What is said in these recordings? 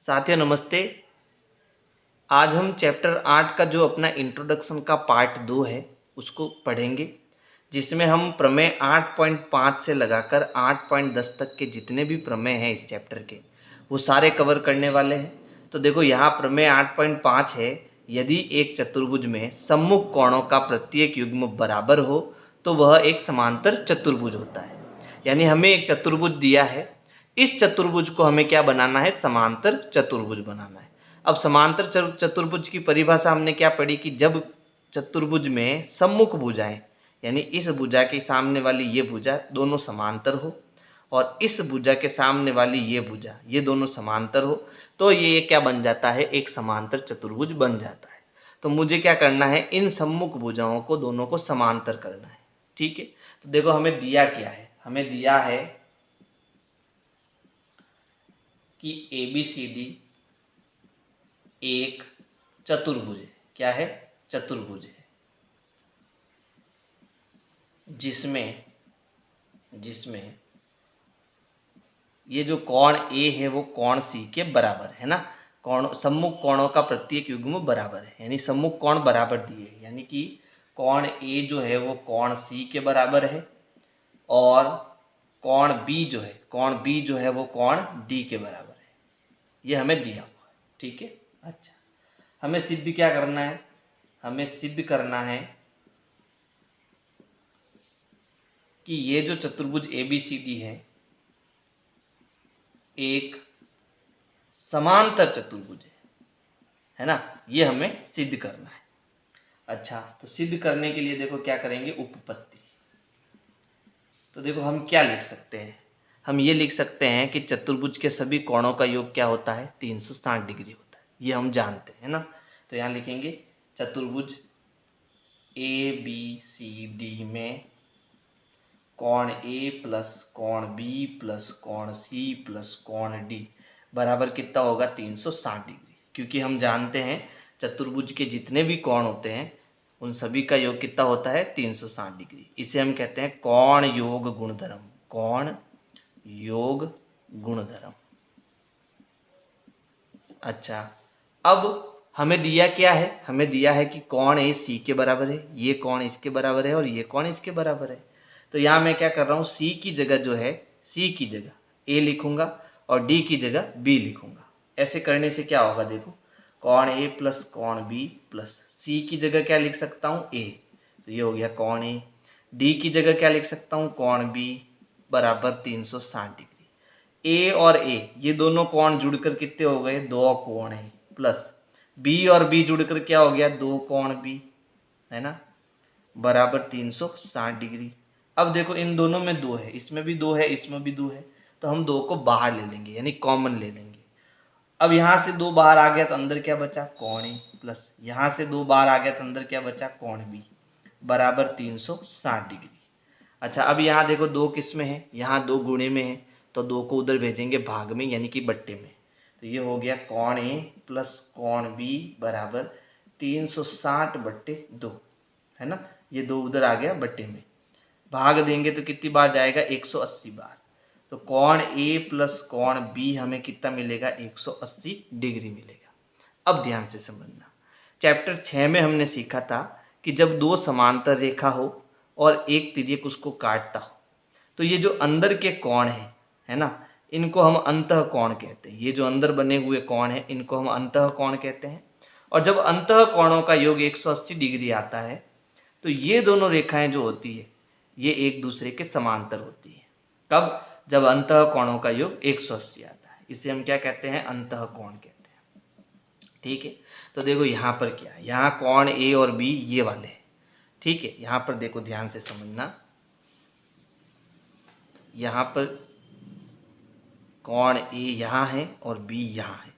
साथियों नमस्ते। आज हम चैप्टर 8 का जो अपना इंट्रोडक्शन का पार्ट 2 है उसको पढ़ेंगे, जिसमें हम प्रमेय 8.5 से लगाकर 8.10 तक के जितने भी प्रमेय हैं इस चैप्टर के वो सारे कवर करने वाले हैं। तो देखो यहाँ प्रमेय 8.5 है, यदि एक चतुर्भुज में सम्मुख कोणों का प्रत्येक युग्म बराबर हो तो वह एक समांतर चतुर्भुज होता है। यानी हमें एक चतुर्भुज दिया है, इस चतुर्भुज को हमें क्या बनाना है, समांतर चतुर्भुज बनाना है। अब समांतर चतुर्भुज की परिभाषा हमने क्या पढ़ी कि जब चतुर्भुज में सम्मुख भुजाएं यानी इस भुजा के सामने वाली ये भुजा दोनों समांतर हो और इस भुजा के सामने वाली ये भुजा ये दोनों समांतर हो तो ये क्या बन जाता है, एक समांतर चतुर्भुज बन जाता है। तो मुझे क्या करना है, इन सम्मुख भुजाओं को दोनों को समांतर करना है। ठीक है, तो देखो हमें दिया क्या है, हमें दिया है कि ABCD एक चतुर्भुज है। क्या है? चतुर्भुज है, जिसमें ये जो कोण A है वो कोण C के बराबर है ना। कोण सम्मुख कोणों का प्रत्येक युग्म बराबर है, यानी सम्मुख कोण बराबर दिए, यानी कि कोण A जो है वो कोण C के बराबर है और कोण B जो है वो कोण D के बराबर है। ये हमें दिया हुआ है। ठीक है, अच्छा हमें सिद्ध क्या करना है, हमें सिद्ध करना है कि ये जो चतुर्भुज ABCD है एक समांतर चतुर्भुज है ना। ये हमें सिद्ध करना है। अच्छा, तो सिद्ध करने के लिए देखो क्या करेंगे, उपपत्ति। तो देखो हम क्या लिख सकते हैं, हम ये लिख सकते हैं कि चतुर्भुज के सभी कोणों का योग क्या होता है, 360 डिग्री होता है। ये हम जानते हैं ना। तो यहाँ लिखेंगे चतुर्भुज ABCD में कोण A प्लस कोण B प्लस कोण C प्लस कोण D बराबर कितना होगा, 360 डिग्री। क्योंकि हम जानते हैं चतुर्भुज के जितने भी कोण होते हैं उन सभी का योग कितना होता है, 360 डिग्री। इसे हम कहते हैं कोण योग गुणधर्म, कोण योग गुणधर्म। अच्छा, अब हमें दिया क्या है, हमें दिया है कि कोण A C के बराबर है, ये कोण इसके बराबर है और ये कोण इसके बराबर है। तो यहाँ मैं क्या कर रहा हूँ, C की जगह जो है, C की जगह A लिखूंगा और D की जगह B लिखूंगा। ऐसे करने से क्या होगा, देखो कोण A प्लस कोण B प्लस C की जगह क्या लिख सकता हूँ, A, तो ये हो गया कोण A। D की जगह क्या लिख सकता हूँ, कोण B बराबर 360 डिग्री। A और A ये दोनों कोण जुड़कर कितने हो गए, दो कोण है, प्लस B और B जुड़कर क्या हो गया, दो कोण B है ना, बराबर 360 डिग्री। अब देखो इन दोनों में दो है, इसमें भी दो है, इसमें भी दो है, तो हम दो को बाहर ले लेंगे यानी कॉमन ले लेंगे। अब यहाँ से दो बाहर आ गया तो अंदर क्या बचा, कोण A प्लस यहाँ से दो बाहर आ गया तो अंदर क्या बचा, कोण B बराबर 360 डिग्री। अच्छा, अब यहाँ देखो दो किस में है, यहाँ दो गुणे में है, तो दो को उधर भेजेंगे भाग में यानी कि बट्टे में। तो ये हो गया कोण A प्लस कोण B बराबर 360 बट्टे 2 है ना। ये दो उधर आ गया बट्टे में, भाग देंगे तो कितनी बार जाएगा, 180 बार। तो कोण A प्लस कोण B हमें कितना मिलेगा, 180 डिग्री मिलेगा। अब ध्यान से समझना, चैप्टर 6 में हमने सीखा था कि जब दो समांतर रेखा हो और एक तिर्यक उसको काटता हो तो ये जो अंदर के कोण है ना, इनको हम अंतः कोण कहते हैं। ये जो अंदर बने हुए कोण हैं इनको हम अंतः कोण कहते हैं। और जब अंतः कोणों का योग 180 डिग्री आता है तो ये दोनों रेखाएं जो होती है ये एक दूसरे के समांतर होती है। कब? जब अंतः कोणों का योग 180 आता है, इसे हम क्या कहते हैं, अंतः कोण कहते हैं। ठीक है, तो देखो यहाँ पर क्या है, यहाँ कोण A और B ये वाले हैं। ठीक है, यहाँ पर देखो ध्यान से समझना, यहाँ पर कोण A यहाँ है और B यहाँ है,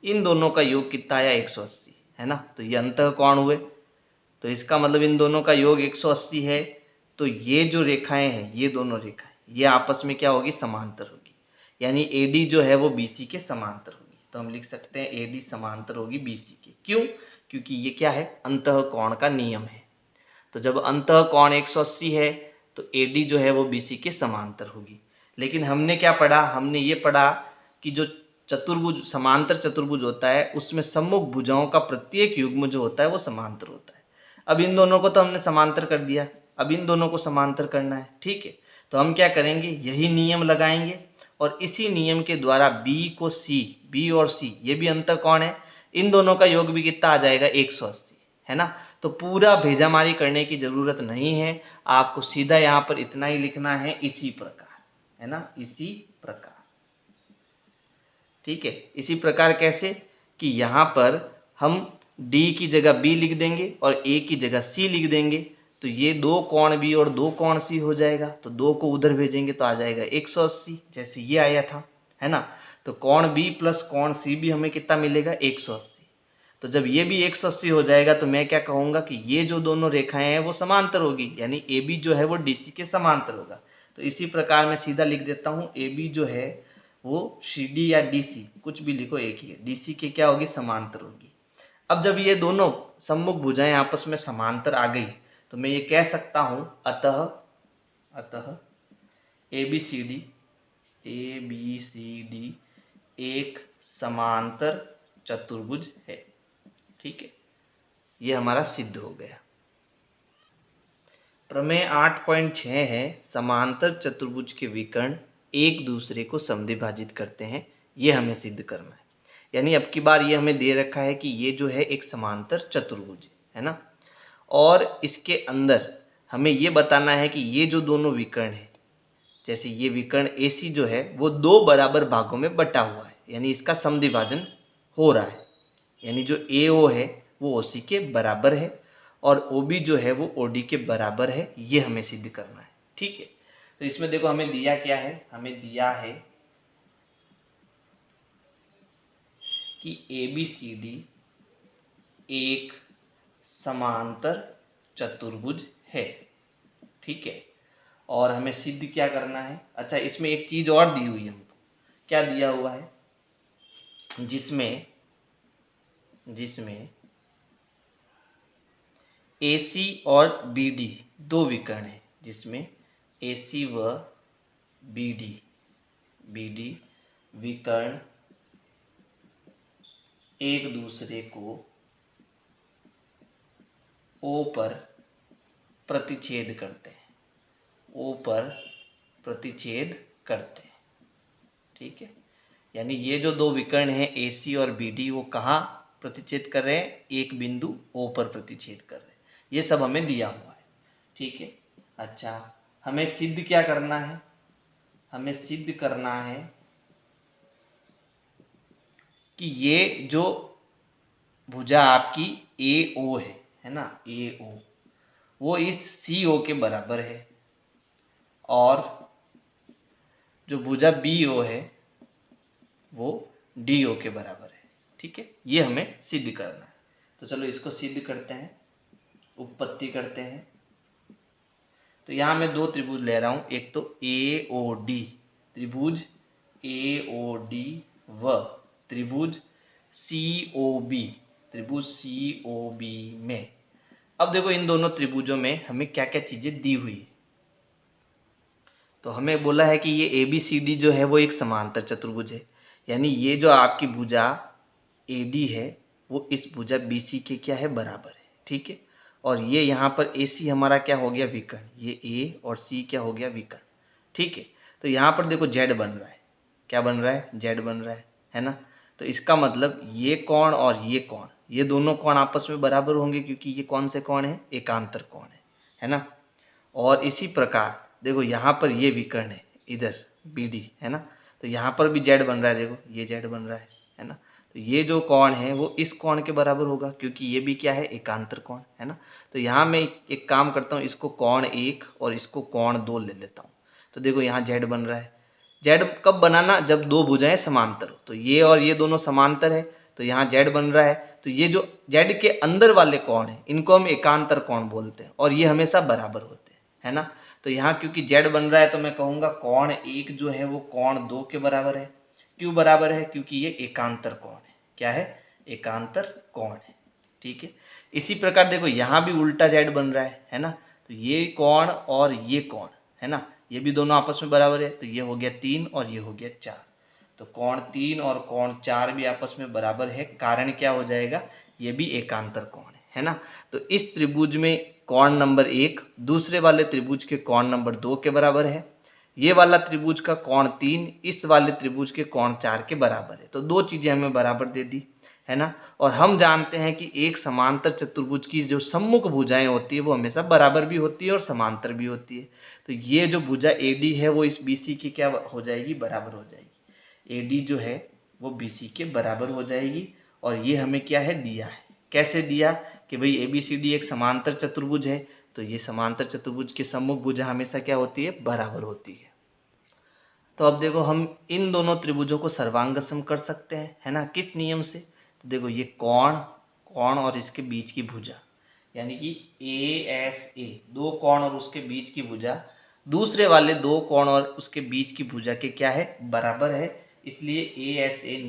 इन दोनों का योग कितना आया, 180 है ना। तो ये अंतः कोण हुए, तो इसका मतलब इन दोनों का योग 180 है। तो ये जो रेखाएं हैं, ये दोनों रेखाएं ये आपस में क्या होगी, समांतर होगी। यानी AD जो है वो BC के समांतर होगी। तो हम लिख सकते हैं AD समांतर होगी BC के। क्यों? क्योंकि ये क्या है, अंतः कोण का नियम है। तो जब अंतः कोण 180 है तो AD जो है वो BC के समांतर होगी। लेकिन हमने क्या पढ़ा, हमने ये पढ़ा कि जो चतुर्भुज समांतर चतुर्भुज होता है उसमें सम्मुख भुजाओं का प्रत्येक युग्म जो होता है वो समांतर होता है। अब इन दोनों को तो हमने समांतर कर दिया, अब इन दोनों को समांतर करना है, ठीक है। तो हम क्या करेंगे, यही नियम लगाएंगे और इसी नियम के द्वारा बी को सी, बी और सी ये भी अंतर कोण है, इन दोनों का योग भी कितना आ जाएगा 180, है ना। तो पूरा भेजामारी करने की जरूरत नहीं है, आपको सीधा यहाँ पर इतना ही लिखना है, इसी प्रकार, है ना, इसी प्रकार, ठीक है। इसी प्रकार कैसे कि यहाँ पर हम D की जगह B लिख देंगे और A की जगह C लिख देंगे, तो ये दो कोण B और दो कोण C हो जाएगा, तो दो को उधर भेजेंगे तो आ जाएगा 180, जैसे ये आया था, है ना। तो कोण B प्लस कोण C भी हमें कितना मिलेगा 180। तो जब ये भी 180 हो जाएगा तो मैं क्या कहूँगा कि ये जो दोनों रेखाएं हैं वो समांतर होगी, यानी AB जो है वो DC के समांतर होगा। तो इसी प्रकार मैं सीधा लिख देता हूँ, AB जो है वो CD या DC कुछ भी लिखो एक ही है, DC के क्या होगी, समांतर होगी। अब जब ये दोनों सम्मुख भुजाएं आपस में समांतर आ गई तो मैं ये कह सकता हूँ अतः ABCD एक समांतर चतुर्भुज है, ठीक है। ये हमारा सिद्ध हो गया। प्रमेय 8.6 है, समांतर चतुर्भुज के विकर्ण एक दूसरे को समद्विभाजित करते हैं, ये हमें सिद्ध करना है। यानी अब की बार ये हमें दे रखा है कि ये जो है एक समांतर चतुर्भुज है ना, और इसके अंदर हमें ये बताना है कि ये जो दोनों विकर्ण है, जैसे ये विकर्ण AC जो है वो दो बराबर भागों में बटा हुआ है, यानी इसका समद्विभाजन हो रहा है, यानी जो AO है वो OC के बराबर है और OB जो है वो OD के बराबर है, ये हमें सिद्ध करना है, ठीक है। तो इसमें देखो हमें दिया क्या है, हमें दिया है कि ABCD एक समांतर चतुर्भुज है, ठीक है। और हमें सिद्ध क्या करना है, अच्छा इसमें एक चीज और दी हुई है हमको, क्या दिया हुआ है, जिसमें AC और BD दो विकर्ण है, जिसमें AC व BD विकर्ण एक दूसरे को O पर प्रतिच्छेद करते हैं, O पर प्रतिच्छेद करते हैं, ठीक है। यानी ये जो दो विकर्ण हैं AC और BD वो कहाँ प्रतिच्छेद कर रहे हैं, एक बिंदु O पर प्रतिच्छेद कर रहे हैं, ये सब हमें दिया हुआ है, ठीक है। अच्छा हमें सिद्ध क्या करना है, हमें सिद्ध करना है कि ये जो भुजा आपकी AO है ना, AO वो इस CO के बराबर है, और जो भुजा BO है वो DO के बराबर है, ठीक है। ये हमें सिद्ध करना है। तो चलो इसको सिद्ध करते हैं, उपपत्ति करते हैं। तो यहाँ मैं दो त्रिभुज ले रहा हूँ, एक तो AOD त्रिभुज AOD व त्रिभुज COB में। अब देखो इन दोनों त्रिभुजों में हमें क्या क्या चीजें दी हुई है। तो हमें बोला है कि ये ABCD जो है वो एक समांतर चतुर्भुज है, यानी ये जो आपकी भुजा AD है वो इस भुजा BC के क्या है, बराबर है, ठीक है। और ये यहाँ पर AC हमारा क्या हो गया, विकर्ण, ये A और C क्या हो गया, विकर्ण, ठीक है। तो यहाँ पर देखो Z बन रहा है, क्या बन रहा है, Z बन रहा है ना। तो इसका मतलब ये कोण और ये कोण, ये दोनों कोण आपस में बराबर होंगे, क्योंकि ये कौन से कोण है, एकांतर कोण है ना। और इसी प्रकार देखो यहाँ पर ये विकर्ण है इधर BD है ना, तो यहाँ पर भी Z बन रहा है, देखो ये Z बन रहा है ना। तो ये जो कोण है वो इस कोण के बराबर होगा, क्योंकि ये भी क्या है, एकांतर कोण है ना। तो यहाँ मैं एक काम करता हूँ, इसको कोण 1 और इसको कोण 2 ले लेता हूँ। तो देखो यहाँ Z बन रहा है, Z कब बनाना, जब दो भुजाएं समांतर हो। तो ये और ये दोनों समांतर है, तो यहाँ Z बन रहा है। तो ये जो Z के अंदर वाले कोण है इनको हम एकांतर कोण बोलते हैं, और ये हमेशा बराबर होते हैं, है ना। तो यहाँ क्योंकि Z बन रहा है तो मैं कहूँगा कोण 1 जो है वो कोण 2 के बराबर है। क्यों बराबर है, क्योंकि ये एकांतर कोण है, क्या है, एकांतर कोण है, ठीक है। इसी प्रकार देखो यहाँ भी उल्टा Z बन रहा है ना। तो ये कोण और ये कोण है ना, ये भी दोनों आपस में बराबर है, तो ये हो गया 3 और ये हो गया 4। तो कोण 3 और कोण 4 भी आपस में बराबर है, कारण क्या हो जाएगा, ये भी एकांतर कोण है ना। तो इस त्रिभुज में कोण नंबर 1 दूसरे वाले त्रिभुज के कोण नंबर 2 के बराबर है, ये वाला त्रिभुज का कोण 3 इस वाले त्रिभुज के कोण 4 के बराबर है। तो दो चीजें हमें बराबर दे दी है ना। और हम जानते हैं कि एक समांतर चतुर्भुज की जो सम्मुख भुजाएं होती है वो हमेशा बराबर भी होती है और समांतर भी होती है। तो ये जो भुजा AD है वो इस BC की क्या हो जाएगी, बराबर हो जाएगी। AD जो है वो BC के बराबर हो जाएगी। और ये हमें क्या है, दिया है। कैसे दिया कि भाई ABCD एक समांतर चतुर्भुज है, तो ये समांतर चतुर्भुज की सम्मुख भुजा हमेशा क्या होती है, बराबर होती है। तो अब देखो हम इन दोनों त्रिभुजों को सर्वांगसम कर सकते हैं, है ना। किस नियम से, तो देखो ये कोण कोण और इसके बीच की भुजा, यानी कि ASA दो कोण और उसके बीच की भुजा दूसरे वाले दो कोण और उसके बीच की भुजा के क्या है, बराबर है। इसलिए ASA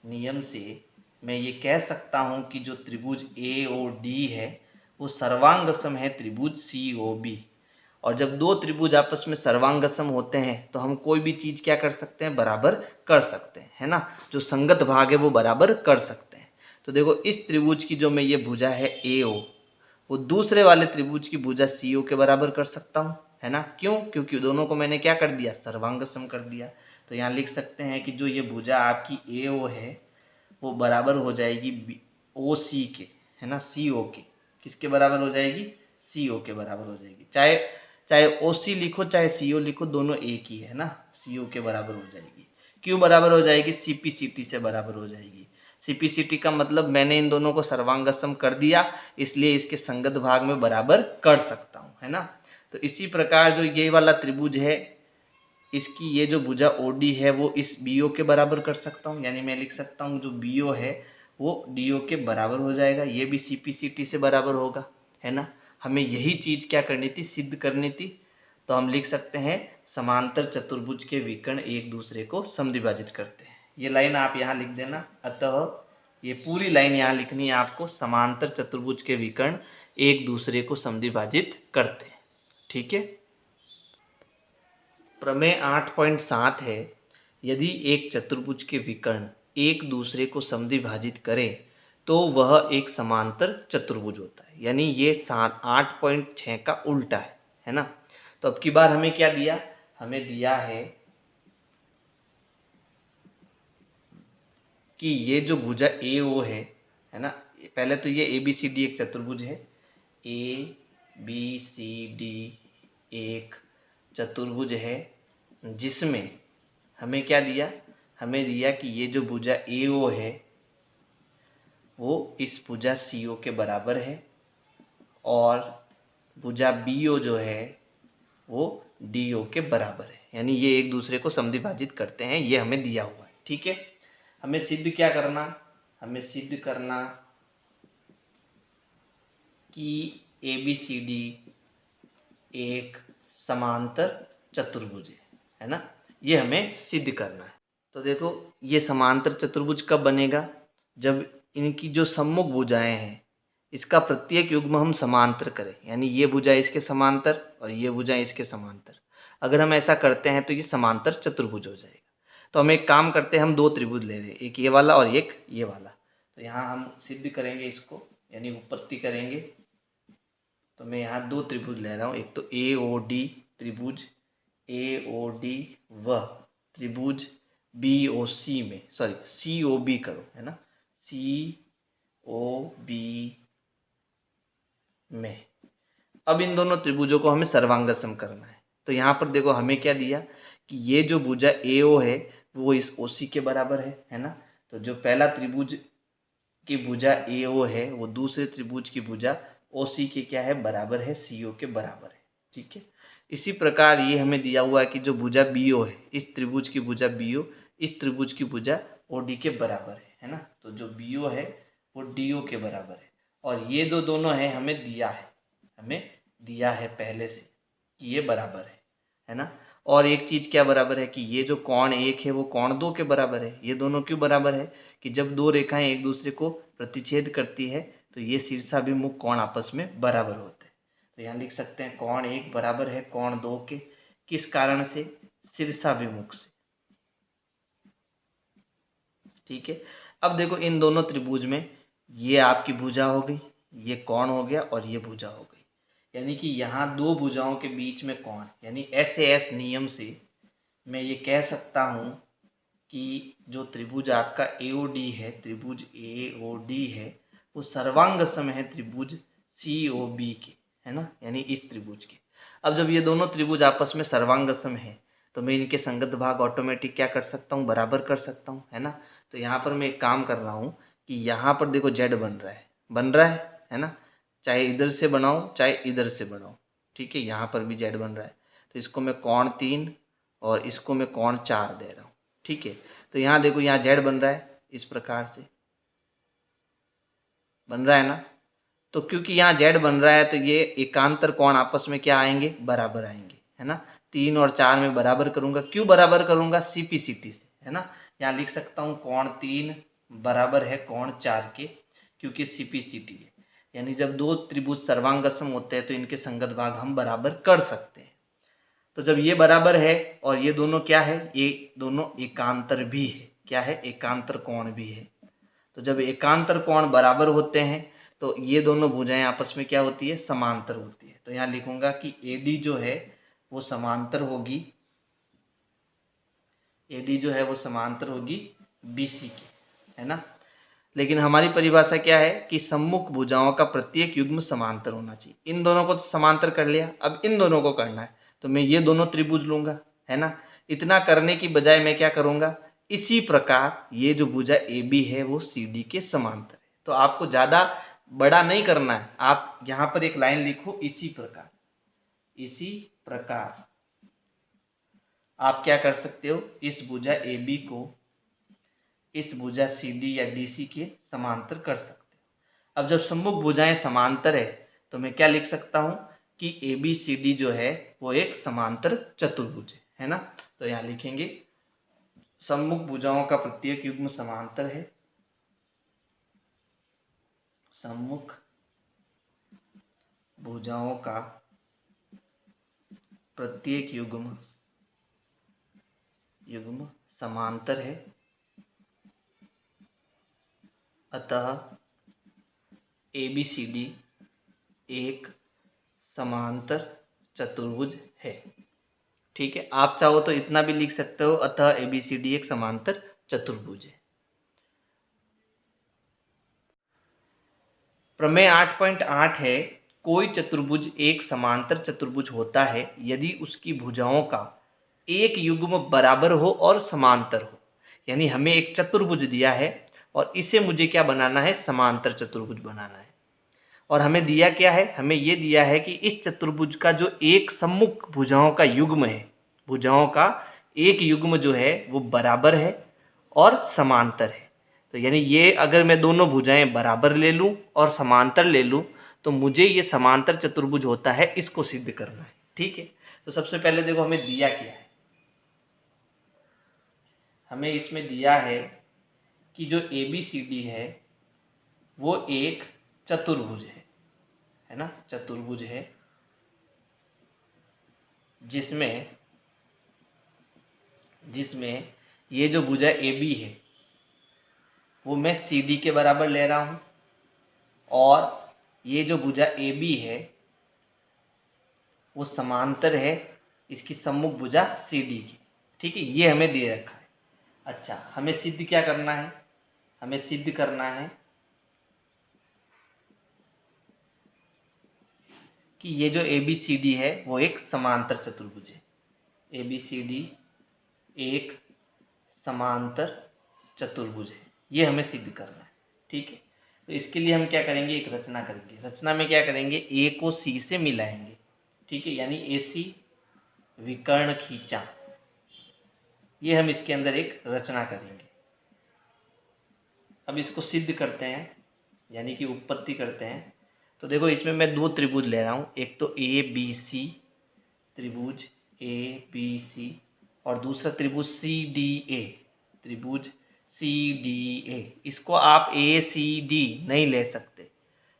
नियम से मैं ये कह सकता हूं कि जो त्रिभुज AOD है वो सर्वांगसम है त्रिभुज COB। और जब दो त्रिभुज आपस में सर्वांगसम होते हैं तो हम कोई भी चीज क्या कर सकते हैं, बराबर कर सकते हैं, है ना। जो संगत भाग है वो बराबर कर सकते हैं। तो देखो इस त्रिभुज की जो मैं ये भुजा है AO वो दूसरे वाले त्रिभुज की भुजा CO के बराबर कर सकता हूँ, है ना। क्यों, क्योंकि दोनों को मैंने क्या कर दिया, सर्वांगसम कर दिया। तो यहाँ लिख सकते हैं कि जो ये भुजा आपकी AO है वो बराबर हो जाएगी OC के, है ना, CO के। किसके बराबर हो जाएगी, CO के बराबर हो जाएगी। चाहे चाहे OC लिखो चाहे CO लिखो, दोनों एक ही है ना, CO के बराबर हो जाएगी। क्यों बराबर हो जाएगी, CPCT से बराबर हो जाएगी। CPCT का मतलब मैंने इन दोनों को सर्वांगसम कर दिया, इसलिए इसके संगत भाग में बराबर कर सकता हूँ, है ना। तो इसी प्रकार जो ये वाला त्रिभुज है इसकी ये जो भुजा OD है वो इस BO के बराबर कर सकता हूँ, यानी मैं लिख सकता हूँ जो BO है वो DO के बराबर हो जाएगा। ये भी CPCT से बराबर होगा, है ना। हमें यही चीज क्या करनी थी, सिद्ध करनी थी। तो हम लिख सकते हैं समांतर चतुर्भुज के विकर्ण एक दूसरे को समद्विभाजित करते हैं। ये लाइन आप यहाँ लिख देना। अतः ये पूरी लाइन यहाँ लिखनी है आपको, समांतर चतुर्भुज के विकर्ण एक दूसरे को समद्विभाजित करते हैं, ठीक है। प्रमेय 8.7 है, यदि एक चतुर्भुज के विकर्ण एक दूसरे को समद्विभाजित करें तो वह एक समांतर चतुर्भुज होता है। यानी ये 8.6 का उल्टा है ना। तो अब की बार हमें क्या दिया, हमें दिया है कि ये जो भुजा AO है ना, पहले तो ये ABCD एक चतुर्भुज है, ABCD एक चतुर्भुज है जिसमें हमें क्या दिया, हमें दिया कि ये जो भुजा AO है वो इस भुजा CO के बराबर है और भुजा BO जो है वो DO के बराबर है। यानी ये एक दूसरे को समद्विभाजित करते हैं, ये हमें दिया हुआ है, ठीक है। हमें सिद्ध क्या करना, हमें सिद्ध करना कि ABCD एक समांतर चतुर्भुज है ना, ये हमें सिद्ध करना है। तो देखो ये समांतर चतुर्भुज कब बनेगा, जब इनकी जो सम्मुख भुजाएं हैं इसका प्रत्येक युग्म हम समांतर करें, यानी ये भुजा इसके समांतर और ये भुजा इसके समांतर। अगर हम ऐसा करते हैं तो ये समांतर चतुर्भुज हो जाएगा। तो हम एक काम करते हैं, हम दो त्रिभुज ले रहे हैं, एक ये वाला और एक ये वाला। तो यहाँ हम सिद्ध करेंगे इसको, यानी उत्पत्ति करेंगे। तो मैं यहाँ दो त्रिभुज ले रहा हूँ, एक तो AOD त्रिभुज, AOD व त्रिभुज BOC में, सॉरी COB करो, है ना, COB में। अब इन दोनों त्रिभुजों को हमें सर्वांगसम करना है। तो यहाँ पर देखो हमें क्या दिया कि ये जो भुजा AO है वो इस OC के बराबर है ना। तो जो पहला त्रिभुज की भुजा AO है वो दूसरे त्रिभुज की भुजा OC के क्या है, बराबर है, CO के बराबर है, ठीक है। इसी प्रकार ये हमें दिया हुआ है कि जो भुजा BO है, इस त्रिभुज की भुजा BO इस त्रिभुज की भुजा OD के बराबर है ना। तो जो BO है वो DO के बराबर है। और ये जो दोनों है हमें दिया है पहले से कि ये बराबर है ना। और एक चीज क्या बराबर है कि ये जो कोण 1 है वो कोण 2 के बराबर है। ये दोनों क्यों बराबर है कि जब दो रेखाएं एक दूसरे को प्रतिच्छेद करती है तो ये शीर्षाभिमुख कोण आपस में बराबर होते हैं। तो यहाँ लिख सकते हैं कोण 1 बराबर है कोण 2 के। किस कारण से, शीर्षाभिमुख से, ठीक है। अब देखो इन दोनों त्रिभुज में ये आपकी भुजा हो गई, ये कोण हो गया और ये भुजा हो गई, यानी कि यहाँ दो भुजाओं के बीच में कोण, यानी SAS नियम से मैं ये कह सकता हूँ कि जो त्रिभुज आपका AOD है, त्रिभुज AOD है, वो सर्वांग सम है त्रिभुज COB के, है ना, यानी इस त्रिभुज के। अब जब ये दोनों त्रिभुज आपस में सर्वांग सम है तो मैं इनके संगत भाग ऑटोमेटिक क्या कर सकता हूँ, बराबर कर सकता हूँ, है ना। तो यहाँ पर मैं एक काम कर रहा हूँ कि यहाँ पर देखो Z बन रहा है ना, चाहे इधर से बनाओ चाहे इधर से बनाओ, ठीक है, यहाँ पर भी Z बन रहा है। तो इसको मैं कोण 3 और इसको मैं कोण 4 दे रहा हूँ, ठीक है। तो यहाँ देखो यहाँ Z बन रहा है, इस प्रकार से बन रहा है ना। तो क्योंकि यहाँ Z बन रहा है तो ये एकांतर कोण आपस में क्या आएंगे, बराबर आएंगे, है ना। 3 और 4 में बराबर करूंगा, क्यों बराबर करूंगा, CP/CT से, है ना। यहाँ लिख सकता हूँ कोण 3 बराबर है कोण 4 के, क्योंकि CP/CT है, यानी जब दो त्रिभुज सर्वांगसम होते हैं तो इनके संगत भाग हम बराबर कर सकते हैं। तो जब ये बराबर है और ये दोनों क्या है, ये दोनों एकांतर भी है, क्या है, एकांतर कोण भी है। तो जब एकांतर कोण बराबर होते हैं तो ये दोनों भुजाएं आपस में क्या होती है, समांतर होती है। तो यहाँ लिखूंगा कि AD जो है वो समांतर होगी, AD जो है वो समांतर होगी BC की, है ना। लेकिन हमारी परिभाषा क्या है कि सम्मुख भुजाओं का प्रत्येक युग्म समांतर होना चाहिए। इन दोनों को तो समांतर कर लिया, अब इन दोनों को करना है तो मैं ये दोनों त्रिभुज लूंगा, है ना। इतना करने की बजाय मैं क्या करूंगा, इसी प्रकार ये जो भुजा AB है वो CD के समांतर है। तो आपको ज़्यादा बड़ा नहीं करना है, आप यहाँ पर एक लाइन लिखो, इसी प्रकार आप क्या कर सकते हो, इस भुजा AB को इस भुजा CD या DC के समांतर कर सकते हो। अब जब सम्मुख भुजाएं समांतर है तो मैं क्या लिख सकता हूँ कि ABCD जो है वो एक समांतर चतुर्भुज है ना। तो यहाँ लिखेंगे सम्मुख भुजाओं का प्रत्येक युग्म समांतर है, सम्मुख भुजाओं का प्रत्येक युग्म समांतर है, अतः ABCD एक समांतर चतुर्भुज है। ठीक है, आप चाहो तो इतना भी लिख सकते हो, अतः ABCD एक समांतर चतुर्भुज है। प्रमेय 8.8 है, कोई चतुर्भुज एक समांतर चतुर्भुज होता है यदि उसकी भुजाओं का एक युग्म बराबर हो और समांतर हो। यानी हमें एक चतुर्भुज दिया है और इसे मुझे क्या बनाना है, समांतर चतुर्भुज बनाना है। और हमें दिया क्या है, हमें ये दिया है कि इस चतुर्भुज का जो एक सम्मुख भुजाओं का युग्म है, भुजाओं का एक युग्म जो है वो बराबर है और समांतर है। तो यानी ये अगर मैं दोनों भुजाएं बराबर ले लूं और समांतर ले लूं तो मुझे ये समांतर चतुर्भुज होता है, इसको सिद्ध करना है। ठीक है, तो सबसे पहले देखो हमें दिया क्या है, हमें इसमें दिया है कि जो ABCD है वो एक चतुर्भुज है ना, चतुर्भुज है जिसमें ये जो भुजा AB है वो मैं CD के बराबर ले रहा हूं और ये जो भुजा AB है वो समांतर है इसकी सम्मुख भुजा CD की। ठीक है, ये हमें दे रखा है। अच्छा, हमें सिद्ध क्या करना है, हमें सिद्ध करना है कि ये जो ABCD है वो एक समांतर चतुर्भुज है, ABCD एक समांतर चतुर्भुज है, ये हमें सिद्ध करना है। ठीक है, तो इसके लिए हम क्या करेंगे, एक रचना करेंगे। रचना में क्या करेंगे, A को C से मिलाएंगे। ठीक है, यानी AC विकर्ण खींचा, ये हम इसके अंदर एक रचना करेंगे। अब इसको सिद्ध करते हैं, यानी कि उत्पत्ति करते हैं। तो देखो इसमें मैं दो त्रिभुज ले रहा हूँ, एक तो ABC त्रिभुज ABC और दूसरा त्रिभुज CDA, त्रिभुज CDA। इसको आप ACD नहीं ले सकते,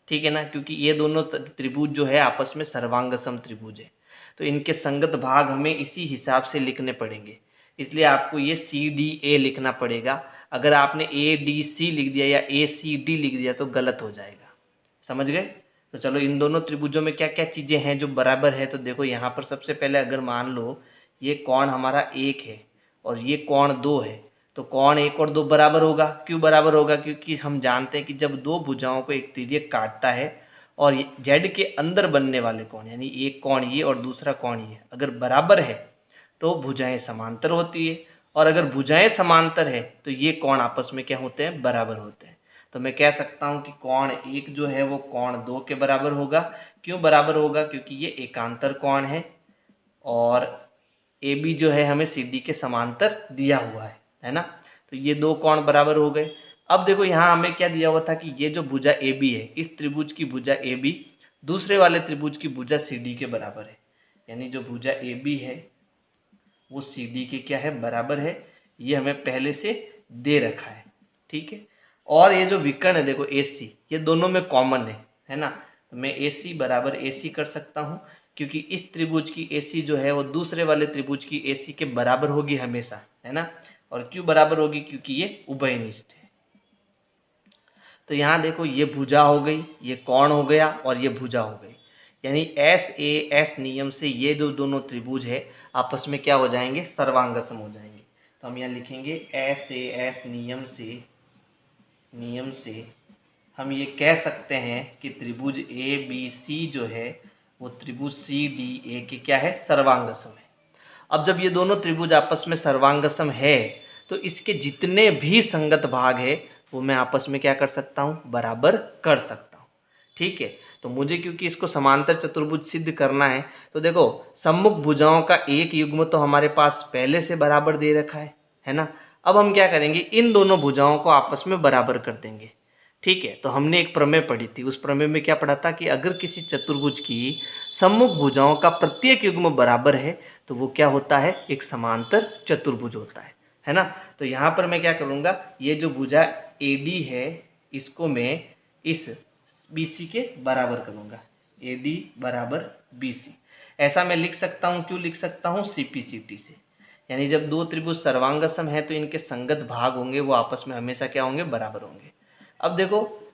ठीक है ना, क्योंकि ये दोनों त्रिभुज जो है आपस में सर्वांगसम त्रिभुज है, तो इनके संगत भाग हमें इसी हिसाब से लिखने पड़ेंगे। इसलिए आपको ये CDA लिखना पड़ेगा। अगर आपने ADC लिख दिया या ACD लिख दिया तो गलत हो जाएगा। समझ गए? तो चलो इन दोनों त्रिभुजों में क्या क्या चीज़ें हैं जो बराबर है। तो देखो यहाँ पर सबसे पहले अगर मान लो ये कोण हमारा 1 है और ये कोण 2 है, तो कोण 1 और 2 बराबर होगा। क्यों बराबर होगा? क्योंकि हम जानते हैं कि जब दो भुजाओं को एक तिर्यक काटता है और जेड के अंदर बनने वाले कोण, यानी एक कोण ये और दूसरा कोण ये अगर बराबर है तो भुजाएं समांतर होती है, और अगर भुजाएं समांतर है तो ये कोण आपस में क्या होते हैं? बराबर होते हैं। तो मैं कह सकता हूं कि कोण 1 जो है वो कोण 2 के बराबर होगा। क्यों बराबर होगा? क्योंकि ये एकांतर कोण है और AB जो है हमें CD के समांतर दिया हुआ है ना। तो ये दो कोण बराबर हो गए। अब देखो यहाँ हमें क्या दिया हुआ था कि ये जो भुजा AB है, इस त्रिभुज की भुजा AB दूसरे वाले त्रिभुज की भुजा CD के बराबर है, यानी जो भुजा AB है वो CD के क्या है? बराबर है। ये हमें पहले से दे रखा है, ठीक है। और ये जो विकर्ण है देखो AC, ये दोनों में कॉमन है ना। तो मैं AC बराबर AC कर सकता हूँ, क्योंकि इस त्रिभुज की AC जो है वो दूसरे वाले त्रिभुज की AC के बराबर होगी हमेशा, है ना। और क्यों बराबर होगी? क्योंकि ये उभयनिष्ठ है। तो यहाँ देखो ये भुजा हो गई, ये कोण हो गया और ये भुजा हो गई, यानी SAS नियम से ये जो दोनों त्रिभुज है आपस में क्या हो जाएंगे? सर्वांगसम हो जाएंगे। तो हम यहाँ लिखेंगे SAS नियम से हम ये कह सकते हैं कि त्रिभुज ABC जो है वो त्रिभुज CDA के क्या है? सर्वांगसम है। अब जब ये दोनों त्रिभुज आपस में सर्वांगसम है तो इसके जितने भी संगत भाग है वो मैं आपस में क्या कर सकता हूँ? बराबर कर सकता हूँ, ठीक है। तो मुझे क्योंकि इसको समांतर चतुर्भुज सिद्ध करना है, तो देखो सम्मुख भुजाओं का एक युग्म तो हमारे पास पहले से बराबर दे रखा है ना। अब हम क्या करेंगे? इन दोनों भुजाओं को आपस में बराबर कर देंगे, ठीक है। तो हमने एक प्रमेय पढ़ी थी, उस प्रमेय में क्या पढ़ा था कि अगर किसी चतुर्भुज की सम्मुख भुजाओं का प्रत्येक युग्म बराबर है तो वो क्या होता है? एक समांतर चतुर्भुज होता है ना। तो यहाँ पर मैं क्या करूँगा? ये जो भुजा AD है इसको मैं इस BC के बराबर करूँगा, AD बराबर BC। ऐसा मैं लिख सकता हूँ, क्यों लिख सकता हूँ? CPCT से, यानी जब दो त्रिभुज सर्वांगसम है तो इनके संगत भाग होंगे वो आपस में हमेशा क्या होंगे? बराबर होंगे। अब देखो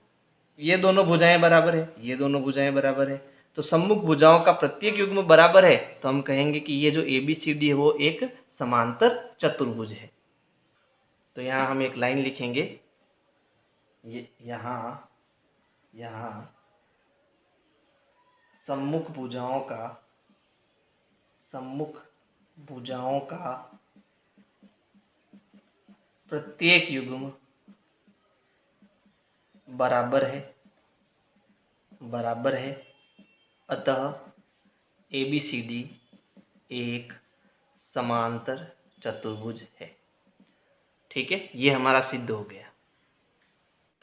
ये दोनों भुजाएं बराबर है, ये दोनों भुजाएं बराबर है, तो सम्मुख भुजाओं का प्रत्येक युग्म बराबर है, तो हम कहेंगे कि ये जो ABCD है वो एक समांतर चतुर्भुज है। तो यहाँ हम एक लाइन लिखेंगे, ये यहाँ सम्मुख भुजाओं का प्रत्येक युग्म बराबर है, अतः ABCD एक समांतर चतुर्भुज है, ठीक है। ये हमारा सिद्ध हो गया।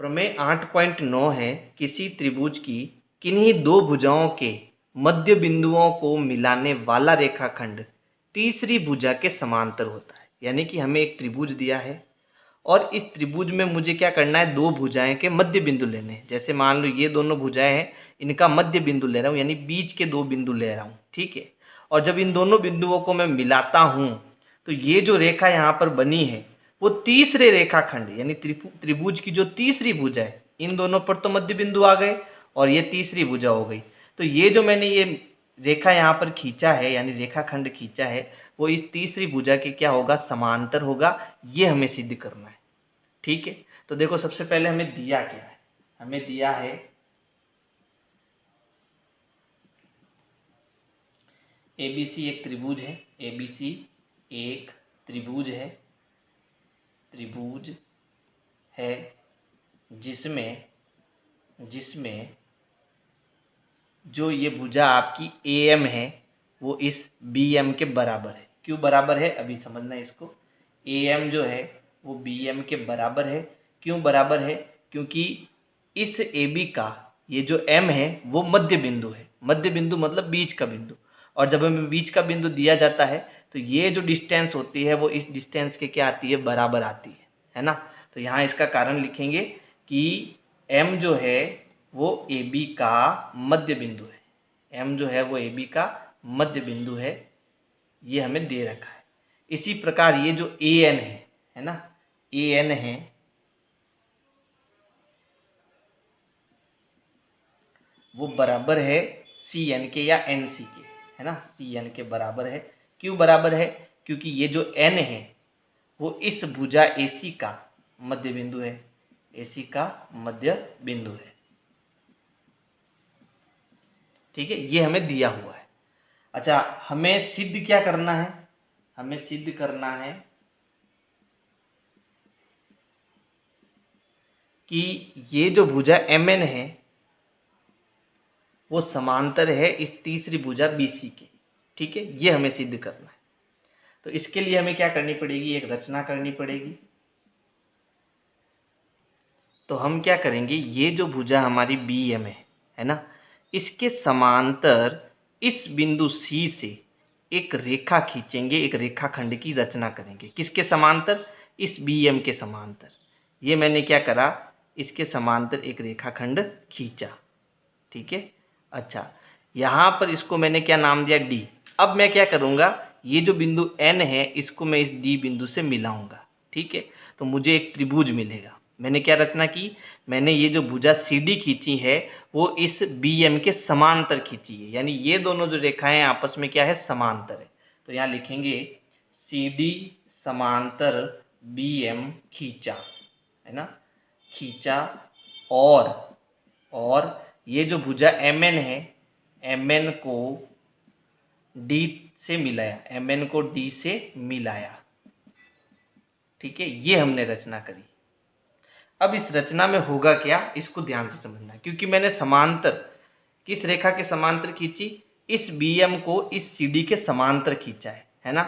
प्रमेय 8.9 है, किसी त्रिभुज की किन्हीं दो भुजाओं के मध्य बिंदुओं को मिलाने वाला रेखाखंड तीसरी भुजा के समांतर होता है। यानी कि हमें एक त्रिभुज दिया है और इस त्रिभुज में मुझे क्या करना है? दो भुजाएं के मध्य बिंदु लेने हैं। जैसे मान लो ये दोनों भुजाएं हैं, इनका मध्य बिंदु ले रहा हूँ, यानी बीच के दो बिंदु ले रहा हूँ, ठीक है। और जब इन दोनों बिंदुओं को मैं मिलाता हूँ तो ये जो रेखा यहाँ पर बनी है वो तीसरे रेखाखंड, यानी त्रिभुज की जो तीसरी भुजा है, इन दोनों पर तो मध्य बिंदु आ गए और ये तीसरी भुजा हो गई। तो ये जो मैंने ये रेखा यहाँ पर खींचा है, यानी रेखाखंड खींचा है, वो इस तीसरी भुजा के क्या होगा? समांतर होगा। ये हमें सिद्ध करना है, ठीक है। तो देखो सबसे पहले हमें दिया क्या है? हमें दिया है ABC एक त्रिभुज है, ABC एक त्रिभुज है जिसमें जो ये भुजा आपकी AM है वो इस BM के बराबर है। क्यों बराबर है? अभी समझना इसको। AM जो है वो BM के बराबर है। क्यों बराबर है? क्योंकि इस AB का ये जो M है वो मध्य बिंदु है। मध्य बिंदु मतलब बीच का बिंदु, और जब हमें बीच का बिंदु दिया जाता है तो ये जो डिस्टेंस होती है वो इस डिस्टेंस के क्या आती है? बराबर आती है ना। तो यहाँ इसका कारण लिखेंगे कि M जो है वो AB का मध्य बिंदु है। M जो है वो AB का मध्य बिंदु है, ये हमें दे रखा है। इसी प्रकार ये जो AN है ना, AN है वो बराबर है CN के या NC के, है ना, CN के बराबर है। क्यों बराबर है? क्योंकि ये जो N है वो इस भुजा AC का मध्य बिंदु है, AC का मध्य बिंदु है। ठीक है, ये हमें दिया हुआ है। अच्छा, हमें सिद्ध क्या करना है? हमें सिद्ध करना है कि ये जो भुजा MN है वो समांतर है इस तीसरी भुजा BC के। ठीक है, ये हमें सिद्ध करना है। तो इसके लिए हमें क्या करनी पड़ेगी? एक रचना करनी पड़ेगी। तो हम क्या करेंगे, ये जो भुजा हमारी BM है ना, इसके समांतर इस बिंदु C से एक रेखा खींचेंगे, एक रेखाखंड की रचना करेंगे। किसके समांतर? इस BM के समांतर। ये मैंने क्या करा, इसके समांतर एक रेखाखंड खींचा। ठीक है, अच्छा, यहाँ पर इसको मैंने क्या नाम दिया? D। अब मैं क्या करूँगा, ये जो बिंदु N है इसको मैं इस D बिंदु से मिलाऊंगा। ठीक है, तो मुझे एक त्रिभुज मिलेगा। मैंने क्या रचना की? मैंने ये जो भुजा CD खींची है वो इस BM के समांतर खींची है, यानी ये दोनों जो रेखाएं आपस में क्या है? समांतर है। तो यहाँ लिखेंगे CD समांतर BM खींचा, है ना, खींचा। और ये जो भुजा MN है, MN को D से मिलाया, MN को D से मिलाया। ठीक है, ये हमने रचना करी। अब इस रचना में होगा क्या, इसको ध्यान से समझना, क्योंकि मैंने समांतर किस रेखा के समांतर खींची? इस BM को इस CD के समांतर खींचा है ना।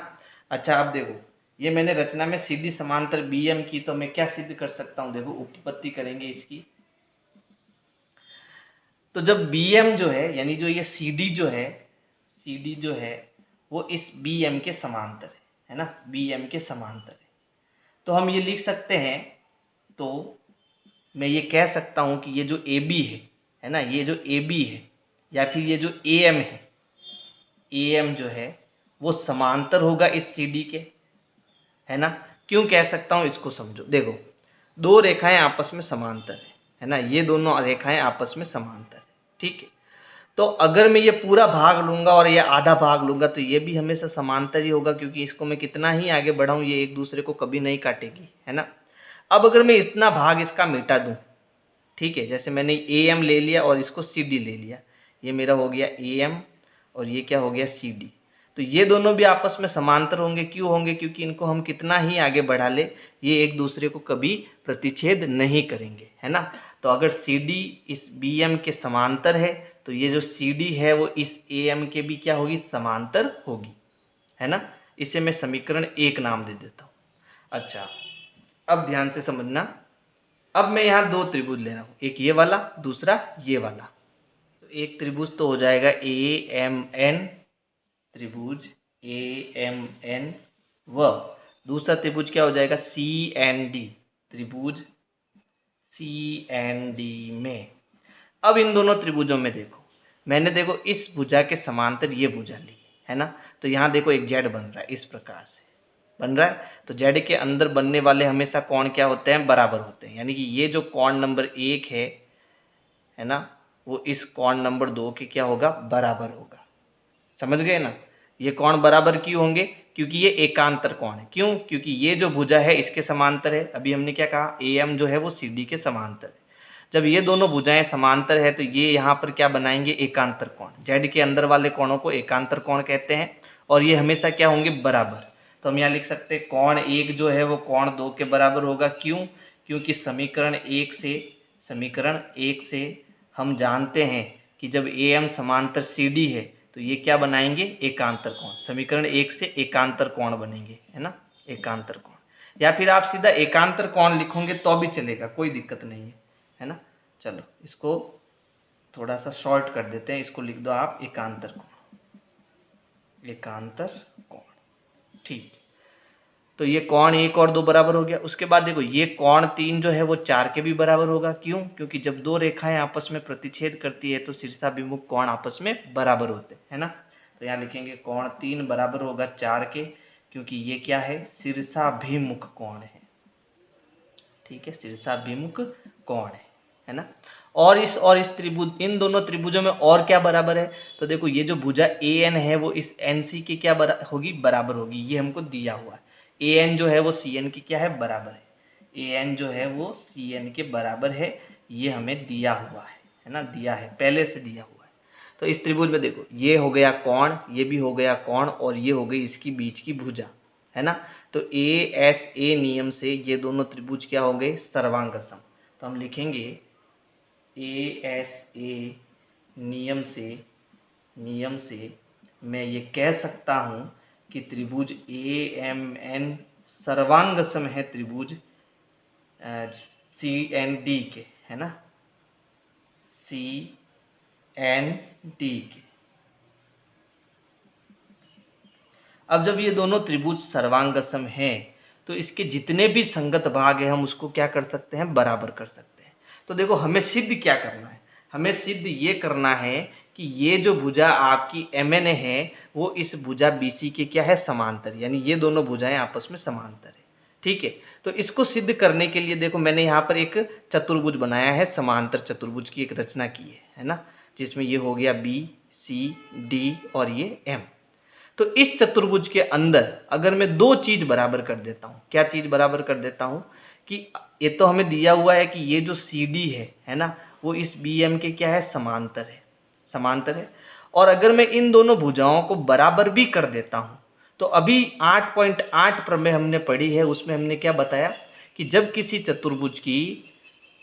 अच्छा, अब देखो, ये मैंने रचना में CD समांतर BM की, तो मैं क्या सिद्ध कर सकता हूँ? देखो, उत्पत्ति करेंगे इसकी। तो जब BM जो है, यानी जो ये CD जो है वो इस BM के समांतर है ना, BM के समांतर है। तो हम ये लिख सकते हैं, तो मैं ये कह सकता हूं कि ये जो AB है ना, ये जो AB है या फिर ये जो AM है, AM जो है वो समांतर होगा इस CD के, है ना। क्यों कह सकता हूं, इसको समझो। देखो, दो रेखाएं आपस में समांतर है ना, ये दोनों रेखाएं आपस में समांतर है। ठीक है, तो अगर मैं ये पूरा भाग लूंगा और ये आधा भाग लूंगा तो ये भी हमेशा समांतर ही होगा, क्योंकि इसको मैं कितना ही आगे बढ़ाऊं ये एक दूसरे को कभी नहीं काटेगी, है ना। अब अगर मैं इतना भाग इसका मिटा दूं, ठीक है, जैसे मैंने AM ले लिया और इसको CD ले लिया, ये मेरा हो गया AM और ये क्या हो गया? CD। तो ये दोनों भी आपस में समांतर होंगे। क्यों होंगे? क्योंकि इनको हम कितना ही आगे बढ़ा ले ये एक दूसरे को कभी प्रतिच्छेद नहीं करेंगे, है ना। तो अगर CD इस BM के समांतर है तो ये जो CD है वो इस AM के भी क्या होगी? समांतर होगी, है ना। इसे मैं समीकरण 1 नाम दे देता हूँ। अच्छा, अब ध्यान से समझना। अब मैं यहाँ दो त्रिभुज ले रहा हूँ, एक ये वाला, दूसरा ये वाला। तो एक त्रिभुज तो हो जाएगा AMN, त्रिभुज AMN, व दूसरा त्रिभुज क्या हो जाएगा? CND, त्रिभुज CND में। अब इन दोनों त्रिभुजों में देखो, मैंने देखो इस भुजा के समांतर ये भुजा ली है ना, तो यहाँ देखो एक जेड बन रहा है, इस प्रकार से बन रहा है। तो जेड के अंदर बनने वाले हमेशा कोण क्या होते हैं? बराबर होते हैं। यानी कि ये जो कोण नंबर 1 है ना, वो इस कोण नंबर 2 के क्या होगा? बराबर होगा। समझ गए ना? ये कोण बराबर क्यों होंगे? क्योंकि ये एकांतर कोण है। क्यों? क्योंकि ये जो भुजा है इसके समांतर है। अभी हमने क्या कहा? AM जो है वो CD के समांतर है। जब ये दोनों भुजाएं समांतर है तो ये यहाँ पर क्या बनाएंगे? एकांतर कोण। जेड के अंदर वाले कोणों को एकांतर कोण कहते हैं और ये हमेशा क्या होंगे? बराबर। तो हम यहाँ लिख सकते हैं कोण 1 जो है वो कोण 2 के बराबर होगा। क्यों? क्योंकि समीकरण 1 से हम जानते हैं कि जब AM समांतर CD है तो ये क्या बनाएंगे? एकांतर कोण। समीकरण 1 से एकांतर कोण बनेंगे, है ना, एकांतर कोण। या फिर आप सीधा एकांतर कोण लिखोगे तो भी चलेगा, कोई दिक्कत नहीं है ना। चलो इसको थोड़ा सा शॉर्ट कर देते हैं, इसको लिख दो आप एकांतर कोण, एकांतर कोण। ठीक, तो ये कोण 1 और 2 बराबर हो गया। उसके बाद देखो ये कोण 3 जो है वो 4 के भी बराबर होगा। क्यों? क्योंकि जब दो रेखाएं आपस में प्रतिच्छेद करती है तो शीर्षाभिमुख कोण आपस में बराबर होते हैं, है ना। तो यहाँ लिखेंगे कोण 3 बराबर होगा 4 के, क्योंकि ये क्या है? शीर्षाभिमुख कोण है। ठीक है, शीर्षाभिमुख कोण है ना। और इस त्रिभुज, इन दोनों त्रिभुजों में और क्या बराबर है, तो देखो ये जो भुजा AN है वो इस NC के क्या होगी, बराबर होगी। ये हमको दिया हुआ है, AN जो है वो CN की क्या है, बराबर है। AN जो है वो CN के बराबर है, ये हमें दिया हुआ है ना, दिया है, पहले से दिया हुआ है। तो इस त्रिभुज में देखो ये हो गया कोण, ये भी हो गया कोण, और ये हो गई इसकी बीच की भुजा, है ना। तो ASA नियम से ये दोनों त्रिभुज क्या हो गए, सर्वांगसम। तो हम लिखेंगे ASA नियम से मैं ये कह सकता हूँ कि त्रिभुज AMN सर्वांगसम है त्रिभुज CND के, है ना, CND के। अब जब ये दोनों त्रिभुज सर्वांगसम हैं तो इसके जितने भी संगत भाग हैं हम उसको क्या कर सकते हैं, बराबर कर सकते हैं। तो देखो हमें सिद्ध क्या करना है, हमें सिद्ध ये करना है कि ये जो भुजा आपकी MN है वो इस भुजा BC के क्या है, समांतर, यानी ये दोनों भुजाएं आपस में समांतर है। ठीक है, तो इसको सिद्ध करने के लिए देखो मैंने यहाँ पर एक चतुर्भुज बनाया है, समांतर चतुर्भुज की एक रचना की है ना, जिसमें ये हो गया BCD और ये M। तो इस चतुर्भुज के अंदर अगर मैं दो चीज बराबर कर देता हूँ, क्या चीज बराबर कर देता हूँ कि ये तो हमें दिया हुआ है कि ये जो CD है ना, वो इस BM के क्या है, समांतर है, समांतर है। और अगर मैं इन दोनों भुजाओं को बराबर भी कर देता हूँ तो अभी 8.8 प्रमेय हमने पढ़ी है, उसमें हमने क्या बताया कि जब किसी चतुर्भुज की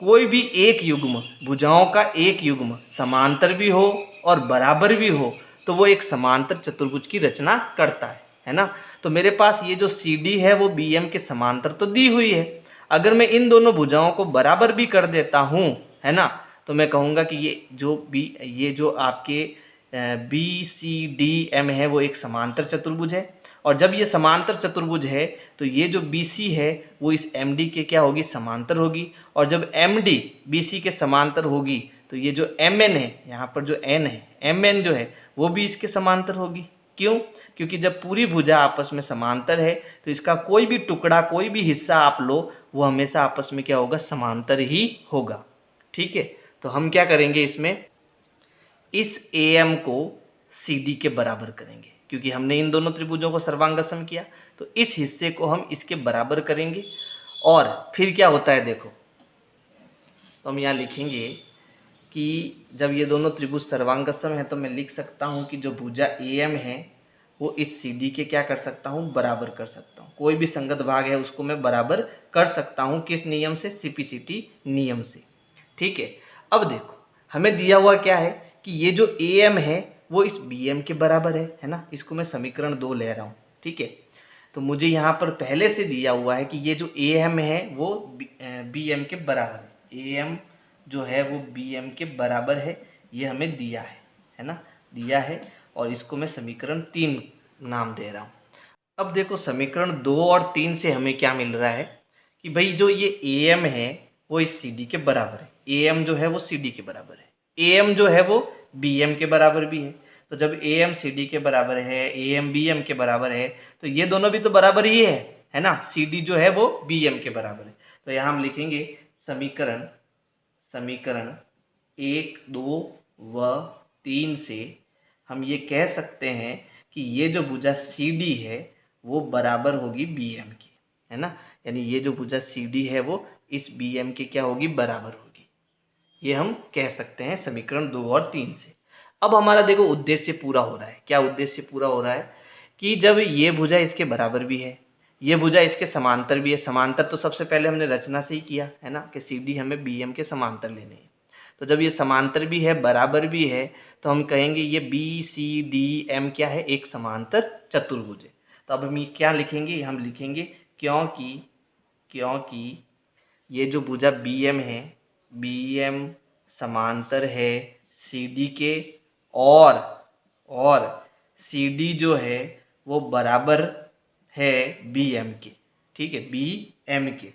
कोई भी एक युग्म, भुजाओं का एक युग्म समांतर भी हो और बराबर भी हो तो वो एक समांतर चतुर्भुज की रचना करता है ना। तो मेरे पास ये जो CD है वो BM के समांतर तो दी हुई है, अगर मैं इन दोनों भुजाओं को बराबर भी कर देता हूँ, है ना, तो मैं कहूँगा कि ये जो आपके BCDM है वो एक समांतर चतुर्भुज है। और जब ये समांतर चतुर्भुज है तो ये जो BC है वो इस MD के क्या होगी, समांतर होगी। और जब MD BC के समांतर होगी तो ये जो MN है, यहाँ पर जो N है, MN जो है वो भी इसके समांतर होगी। क्यों, क्योंकि जब पूरी भुजा आपस में समांतर है तो इसका कोई भी टुकड़ा, कोई भी हिस्सा आप लो वो हमेशा आपस में क्या होगा, समांतर ही होगा। ठीक है, तो हम क्या करेंगे, इसमें इस AM को CD के बराबर करेंगे, क्योंकि हमने इन दोनों त्रिभुजों को सर्वांगसम किया, तो इस हिस्से को हम इसके बराबर करेंगे। और फिर क्या होता है देखो, तो हम यहाँ लिखेंगे कि जब ये दोनों त्रिभुज सर्वांगसम है तो मैं लिख सकता हूँ कि जो भुजा AM है वो इस CD के क्या कर सकता हूँ, बराबर कर सकता हूँ। कोई भी संगत भाग है उसको मैं बराबर कर सकता हूँ, किस नियम से, CPCT नियम से। ठीक है, अब देखो हमें दिया हुआ क्या है कि ये जो AM है वो इस BM के बराबर है ना, इसको मैं समीकरण 2 ले रहा हूँ। ठीक है, तो मुझे यहाँ पर पहले से दिया हुआ है कि ये जो AM है वो BM के बराबर है, AM जो है वो BM के बराबर है, ये हमें दिया है ना, दिया है। और इसको मैं समीकरण 3 नाम दे रहा हूँ। अब देखो समीकरण 2 और 3 से हमें क्या मिल रहा है कि भाई जो ये AM है वो इस CD के बराबर है, AM जो है वो CD के बराबर है, AM जो है वो BM के बराबर भी है। तो जब AM CD के बराबर है, AM BM के बराबर है, तो ये दोनों भी तो बराबर ही है ना, CD जो है वो BM के बराबर है। तो यहाँ हम लिखेंगे समीकरण 1, 2 व 3 से हम ये कह सकते हैं कि ये जो भुजा CD है वो बराबर होगी BM की, है ना, यानी ये जो भुजा CD है वो इस BM के क्या होगी, बराबर होगी। ये हम कह सकते हैं समीकरण 2 और 3 से। अब हमारा देखो उद्देश्य पूरा हो रहा है, क्या उद्देश्य पूरा हो रहा है कि जब ये भुजा इसके बराबर भी है, ये भुजा इसके समांतर भी है, समांतर तो सबसे पहले हमने रचना से ही किया है ना कि CD हमें BM के समांतर लेने हैं। तो जब ये समांतर भी है, बराबर भी है, तो हम कहेंगे ये BCDM क्या है, एक समांतर चतुर्भुज है। तो अब हम ये क्या लिखेंगे, हम लिखेंगे क्योंकि ये जो भुजा BM है, BM समांतर है CD के, और CD जो है वो बराबर है BM के। ठीक है, BM के।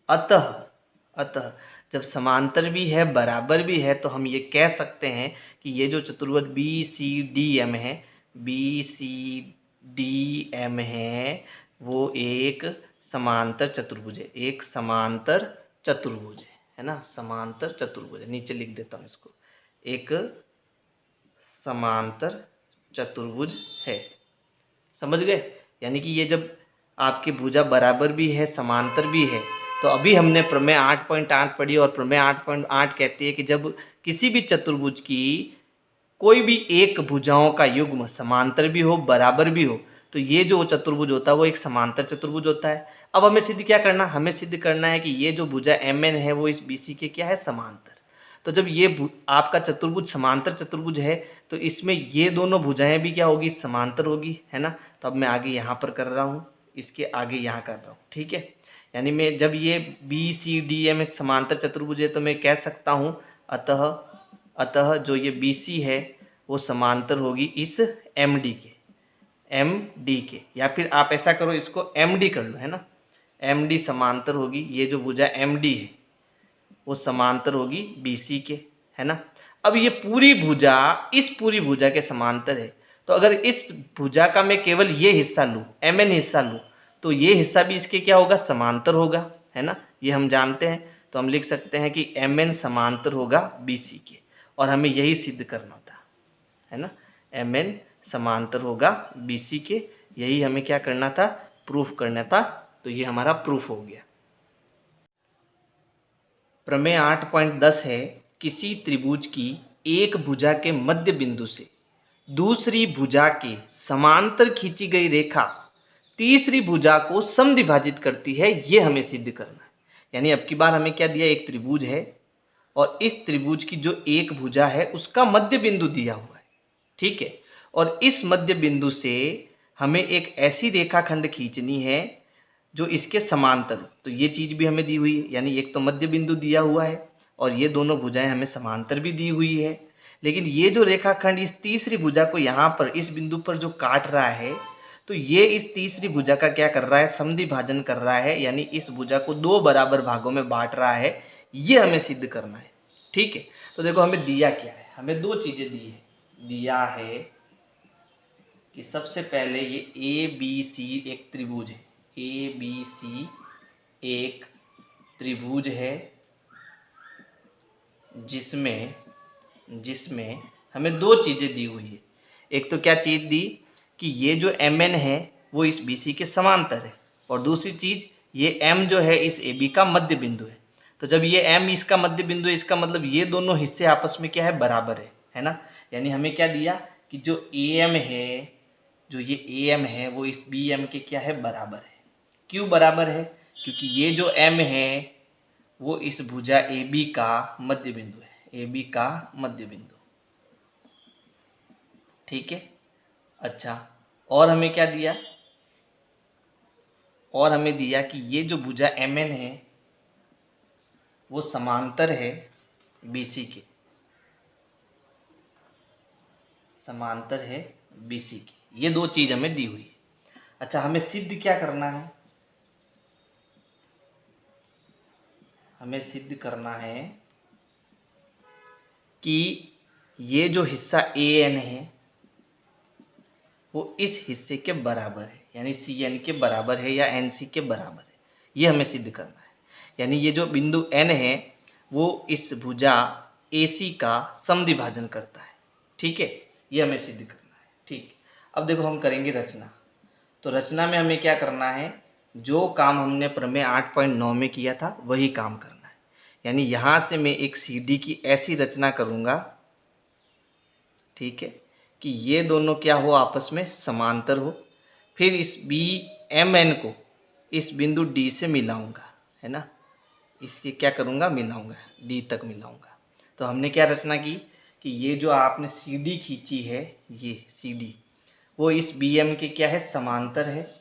अतः जब समांतर भी है, बराबर भी है, तो हम ये कह सकते हैं कि ये जो चतुर्भुज BCDM है वो एक समांतर चतुर्भुज है, एक समांतर चतुर्भुज है ना, समांतर चतुर्भुज है। नीचे लिख देता हूँ इसको, एक समांतर चतुर्भुज है। समझ गए? यानी कि ये जब आपकी भुजा बराबर भी है, समांतर भी है, तो अभी हमने प्रमेय 8.8 पढ़ी और प्रमेय 8.8 कहती है कि जब किसी भी चतुर्भुज की कोई भी एक भुजाओं का युग्म समांतर भी हो, बराबर भी हो, तो ये जो चतुर्भुज होता है वो एक समांतर चतुर्भुज होता है। अब हमें सिद्ध क्या करना, हमें सिद्ध करना है कि ये जो भुजा MN है वो इस BC के क्या है, समांतर। तो जब ये आपका चतुर्भुज समांतर चतुर्भुज है तो इसमें ये दोनों भुजाएं भी क्या होगी, समांतर होगी, है ना। तो अब मैं आगे यहाँ पर कर रहा हूँ, इसके आगे यहाँ कर रहा हूँ, ठीक है। यानी मैं जब ये BCDM एक समांतर चतुर्भुज है तो मैं कह सकता हूँ अतः जो ये BC है वो समांतर होगी इस MD के, या फिर आप ऐसा करो इसको MD कर लो, है ना। MD समांतर होगी, ये जो भुजा MD है वो समांतर होगी BC के, है ना। अब ये पूरी भुजा इस पूरी भुजा के समांतर है, तो अगर इस भुजा का मैं केवल ये हिस्सा लूँ, MN हिस्सा लूँ, तो ये हिस्सा भी इसके क्या होगा, समांतर होगा, है ना। ये हम जानते हैं, तो हम लिख सकते हैं कि MN समांतर होगा BC के, और हमें यही सिद्ध करना था, है ना। MN समांतर होगा BC के, यही हमें क्या करना था, प्रूफ करना था। तो ये हमारा प्रूफ हो गया। प्रमेय 8.10 है, किसी त्रिभुज की एक भुजा के मध्य बिंदु से दूसरी भुजा के समांतर खींची गई रेखा तीसरी भुजा को समद्विभाजित करती है, ये हमें सिद्ध करना है। यानी अब की बार हमें क्या दिया, एक त्रिभुज है और इस त्रिभुज की जो एक भुजा है उसका मध्य बिंदु दिया हुआ है, ठीक है। और इस मध्य बिंदु से हमें एक ऐसी रेखाखंड खींचनी है जो इसके समांतर हो। तो ये चीज़ भी हमें दी हुई है, यानी एक तो मध्य बिंदु दिया हुआ है और ये दोनों भुजाएं हमें समांतर भी दी हुई है। लेकिन ये जो रेखाखंड इस तीसरी भुजा को यहाँ पर इस बिंदु पर जो काट रहा है, तो ये इस तीसरी भुजा का क्या कर रहा है, समद्विभाजन कर रहा है, यानी इस भुजा को दो बराबर भागों में बांट रहा है। ये हमें सिद्ध करना है, ठीक है। तो देखो हमें दिया क्या है, हमें दो चीज़ें दी है। दिया है कि सबसे पहले ये ABC एक त्रिभुज है, ABC एक त्रिभुज है जिसमें हमें दो चीज़ें दी हुई है। एक तो क्या चीज़ दी कि ये जो MN है वो इस BC के समांतर है, और दूसरी चीज़ ये M जो है इस AB का मध्य बिंदु है। तो जब ये M इसका मध्य बिंदु है, इसका मतलब ये दोनों हिस्से आपस में क्या है, बराबर है ना। यानी हमें क्या दिया कि जो AM है, जो ये AM है वो इस BM के क्या है, बराबर है। क्यों बराबर है, क्योंकि ये जो M है वो इस भुजा AB का मध्य बिंदु है, AB का मध्य बिंदु, ठीक है। अच्छा, और हमें क्या दिया, और हमें दिया कि ये जो भुजा MN है वो समांतर है BC के, समांतर है BC के। ये दो चीज़ हमें दी हुई है। अच्छा, हमें सिद्ध क्या करना है, हमें सिद्ध करना है कि ये जो हिस्सा AN है वो इस हिस्से के बराबर है, यानी CN के बराबर है या NC के बराबर है। ये हमें सिद्ध करना है। यानी ये जो बिंदु N है वो इस भुजा AC का समद्विभाजन करता है, ठीक है। ये हमें सिद्ध करना है, ठीक। अब देखो हम करेंगे रचना। तो रचना में हमें क्या करना है, जो काम हमने प्रमेय 8.9 में किया था वही काम करना है। यानी यहाँ से मैं एक CD की ऐसी रचना करूँगा, ठीक है, कि ये दोनों क्या हो, आपस में समांतर हो। फिर इस BMN को इस बिंदु D से मिलाऊंगा, है ना। इसके क्या करूँगा, मिलाऊंगा, D तक मिलाऊंगा। तो हमने क्या रचना की कि ये जो आपने CD खींची है, ये CD वो इस BM के क्या है, समांतर है,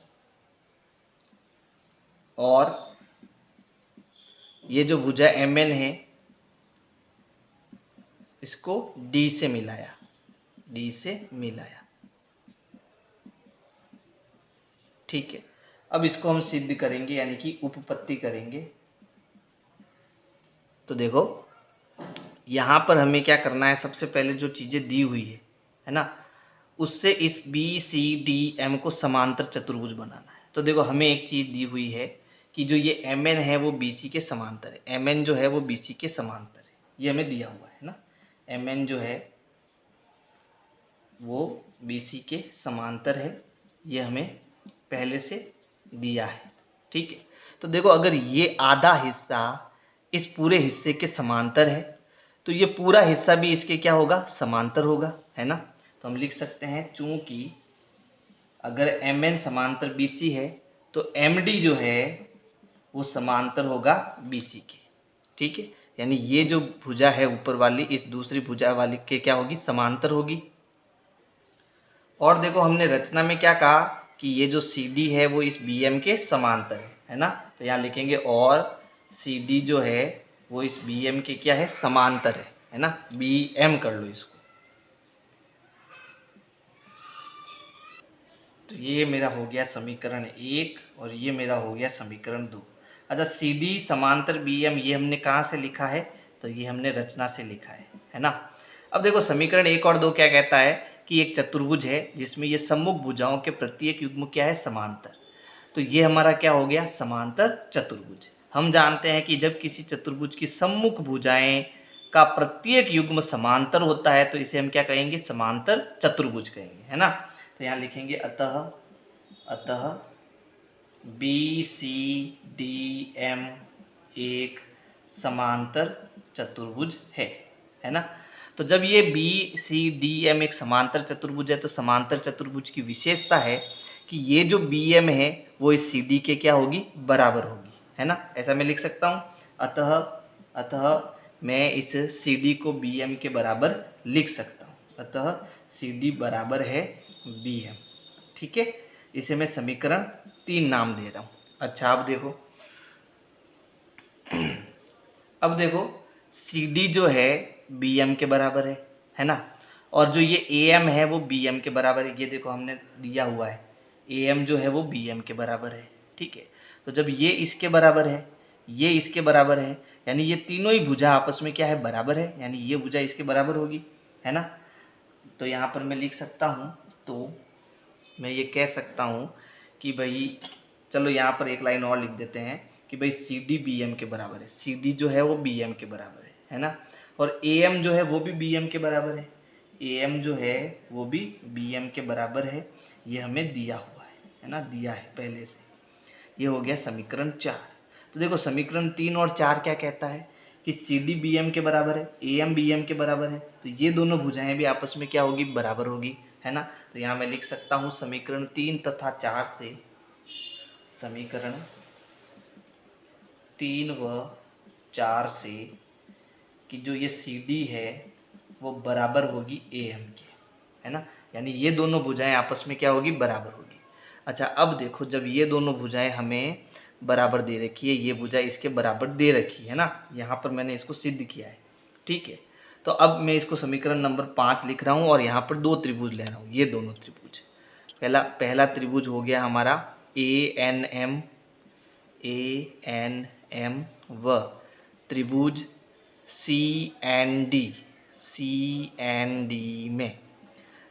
और ये जो भुजा MN है इसको D से मिलाया, D से मिलाया, ठीक है। अब इसको हम सिद्ध करेंगे, यानी कि उपपत्ति करेंगे। तो देखो यहाँ पर हमें क्या करना है, सबसे पहले जो चीज़ें दी हुई है ना, उससे इस BCDM को समांतर चतुर्भुज बनाना है। तो देखो हमें एक चीज़ दी हुई है कि जो ये एम एन है वो बी सी के समांतर है, एम एन जो है वो बी सी के समांतर है, ये हमें दिया हुआ है ना। एम एन जो है वो बी सी के समांतर है, ये हमें पहले से दिया है, ठीक है। तो देखो अगर ये आधा हिस्सा इस पूरे हिस्से के समांतर है तो ये पूरा हिस्सा भी इसके क्या होगा, समांतर होगा, है ना। तो हम लिख सकते हैं चूंकि अगर एम एन समांतर बी सी है तो एम डी जो है वो समांतर होगा बी सी के, ठीक है। यानी ये जो भुजा है ऊपर वाली इस दूसरी भुजा वाली के क्या होगी, समांतर होगी। और देखो हमने रचना में क्या कहा कि ये जो सी डी है वो इस बी एम के समांतर है ना। तो यहाँ लिखेंगे और सी डी जो है वो इस बी एम के क्या है, समांतर है ना। बी एम कर लो इसको। तो ये मेरा हो गया समीकरण 1 और ये मेरा हो गया समीकरण 2। अच्छा सी डी समांतर बी एम ये हमने कहाँ से लिखा है, तो ये हमने रचना से लिखा है ना। अब देखो समीकरण 1 और 2 क्या कहता है कि एक चतुर्भुज है जिसमें ये सम्मुख भुजाओं के प्रत्येक युग्म क्या है, समांतर। तो ये हमारा क्या हो गया, समांतर चतुर्भुज। हम जानते हैं कि जब किसी चतुर्भुज की सम्मुख भुजाएं का प्रत्येक युग्म समांतर होता है तो इसे हम क्या कहेंगे, समांतर चतुर्भुज कहेंगे, है ना। तो यहाँ लिखेंगे अतः बी सी डी एम एक समांतर चतुर्भुज है ना। तो जब ये बी सी डी एम एक समांतर चतुर्भुज है तो समांतर चतुर्भुज की विशेषता है कि ये जो बी एम है वो इस सी डी के क्या होगी, बराबर होगी, है ना। ऐसा मैं लिख सकता हूँ अतः मैं इस सी डी को बी एम के बराबर लिख सकता हूँ। अतः सी डी बराबर है बी एम, ठीक है। इसे मैं समीकरण 3 नाम दे रहा हूँ। अच्छा अब देखो सी डी जो है बी एम के बराबर है ना। और जो ये ए एम है वो बी एम के बराबर है, ये देखो हमने दिया हुआ है ए एम जो है वो बी एम के बराबर है, ठीक है। तो जब ये इसके बराबर है, ये इसके बराबर है, यानी ये तीनों ही भुजा आपस में क्या है, बराबर है, यानी ये भुजा इसके बराबर होगी, है ना। तो यहाँ पर मैं लिख सकता हूँ, तो मैं ये कह सकता हूँ कि भाई चलो यहाँ पर एक लाइन और लिख देते हैं कि भाई सी डी बी एम के बराबर है, सी डी जो है वो बी एम के बराबर है ना। और ए एम जो है वो भी बी एम के बराबर है, ए एम जो है वो भी बी एम के बराबर है, ये हमें दिया हुआ है ना, दिया है पहले से। ये हो गया समीकरण 4। तो देखो समीकरण 3 और 4 क्या कहता है कि सी डी बी एम के बराबर है, ए एम बी एम के बराबर है, तो ये दोनों भुजाएं भी आपस में क्या होगी, बराबर होगी, है ना। तो यहाँ मैं लिख सकता हूँ समीकरण 3 तथा 4 से, समीकरण 3 व 4 से कि जो ये सी डी है वो बराबर होगी ए एम के, है ना। यानी ये दोनों भुजाएं आपस में क्या होगी, बराबर होगी। अच्छा अब देखो जब ये दोनों भुजाएं हमें बराबर दे रखी है, ये भुजा इसके बराबर दे रखी है ना, यहाँ पर मैंने इसको सिद्ध किया है, ठीक है। तो अब मैं इसको समीकरण नंबर 5 लिख रहा हूँ और यहाँ पर 2 त्रिभुज ले रहा हूँ, ये दोनों त्रिभुज। पहला त्रिभुज हो गया हमारा ए एन एम व त्रिभुज सी एन डी में।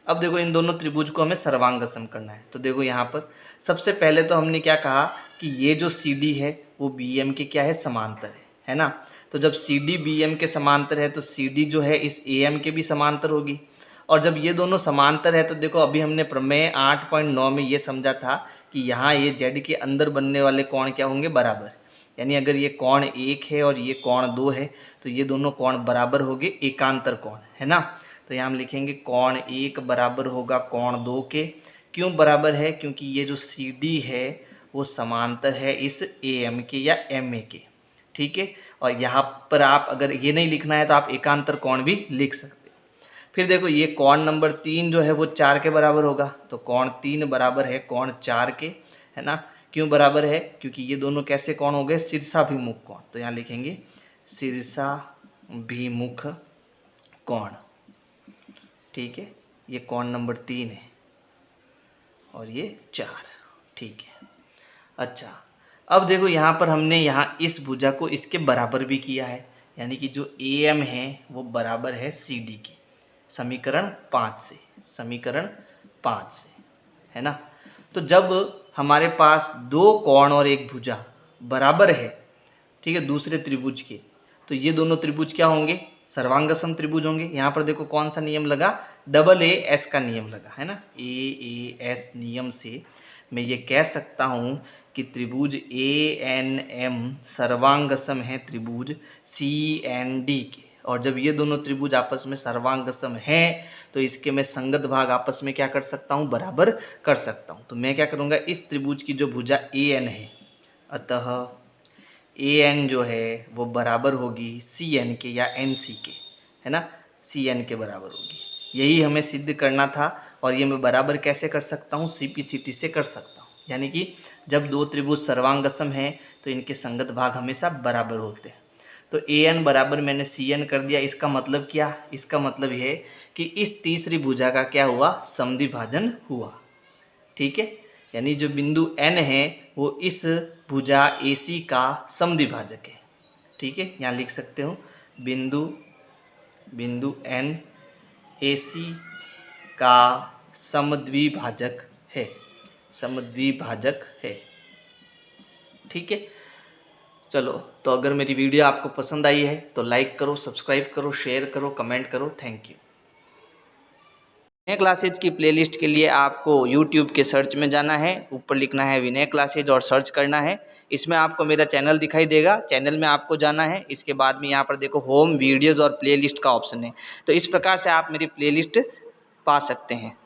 अब देखो इन दोनों त्रिभुज को हमें सर्वांगसम करना है। तो देखो यहाँ पर सबसे पहले तो हमने क्या कहा कि ये जो सी डी है वो बी एम के क्या है, समांतर है ना। तो जब सी डी बी एम के समांतर है तो सी डी जो है इस ए एम के भी समांतर होगी। और जब ये दोनों समांतर है तो देखो अभी हमने प्रमेय 8.9 में ये समझा था कि यहाँ ये जेड के अंदर बनने वाले कोण क्या होंगे, बराबर। यानी अगर ये कोण 1 है और ये कोण 2 है तो ये दोनों कोण बराबर होंगे, एकांतर कोण, है ना। तो यहाँ हम लिखेंगे कोण 1 बराबर होगा कोण 2 के। क्यों बराबर है, क्योंकि ये जो सी डी है वो समांतर है इस ए एम के या एम ए के, ठीक है। और यहाँ पर आप अगर ये नहीं लिखना है तो आप एकांतर कोण भी लिख सकते हैं। फिर देखो ये कोण नंबर 3 जो है वो 4 के बराबर होगा, तो कोण 3 बराबर है कोण 4 के, है ना। क्यों बराबर है, क्योंकि ये दोनों कैसे कोण हो गए, शीर्षाभिमुख कोण। तो यहाँ लिखेंगे शीर्षाभिमुख कोण, ठीक है। ये कोण नंबर 3 है और ये 4, ठीक है। अच्छा अब देखो यहाँ पर हमने यहाँ इस भुजा को इसके बराबर भी किया है, यानी कि जो ए एम है वो बराबर है सी डी के, समीकरण 5 से, है ना। तो जब हमारे पास दो कोण और एक भुजा बराबर है, ठीक है, दूसरे त्रिभुज के, तो ये दोनों त्रिभुज क्या होंगे, सर्वांगसम त्रिभुज होंगे। यहाँ पर देखो कौन सा नियम लगा, डबल ए एस का नियम लगा है ना, ए एस नियम से मैं ये कह सकता हूँ कि त्रिभुज ए एन एम सर्वांगसम है त्रिभुज सी एन डी के, और जब ये दोनों त्रिभुज आपस में सर्वांगसम हैं तो इसके मैं संगत भाग आपस में क्या कर सकता हूँ, बराबर कर सकता हूँ। तो मैं क्या करूँगा, इस त्रिभुज की जो भुजा ए एन है, अतः ए एन जो है वो बराबर होगी सी एन के या एन सी के, है ना, सी एन के बराबर होगी। यही हमें सिद्ध करना था, और ये मैं बराबर कैसे कर सकता हूँ, सी पी सी टी से कर सकता हूँ। यानी कि जब दो त्रिभुज सर्वांगसम हैं तो इनके संगत भाग हमेशा बराबर होते हैं। तो ए एन बराबर मैंने सी एन कर दिया। इसका मतलब क्या, इसका मतलब ये कि इस तीसरी भुजा का क्या हुआ, समद्विभाजन हुआ, ठीक है। यानी जो बिंदु N है वो इस भुजा AC का समद्विभाजक है, ठीक है। यहाँ लिख सकते हो बिंदु N AC का समद्विभाजक है, समद्विभाजक है, ठीक है। चलो, तो अगर मेरी वीडियो आपको पसंद आई है तो लाइक करो, सब्सक्राइब करो, शेयर करो, कमेंट करो। Thank you. विनय क्लासेज की प्लेलिस्ट के लिए आपको YouTube के सर्च में जाना है, ऊपर लिखना है विनय क्लासेज और सर्च करना है। इसमें आपको मेरा चैनल दिखाई देगा, चैनल में आपको जाना है। इसके बाद में यहाँ पर देखो होम वीडियोज़ और प्लेलिस्ट का ऑप्शन है, तो इस प्रकार से आप मेरी प्लेलिस्ट पा सकते हैं।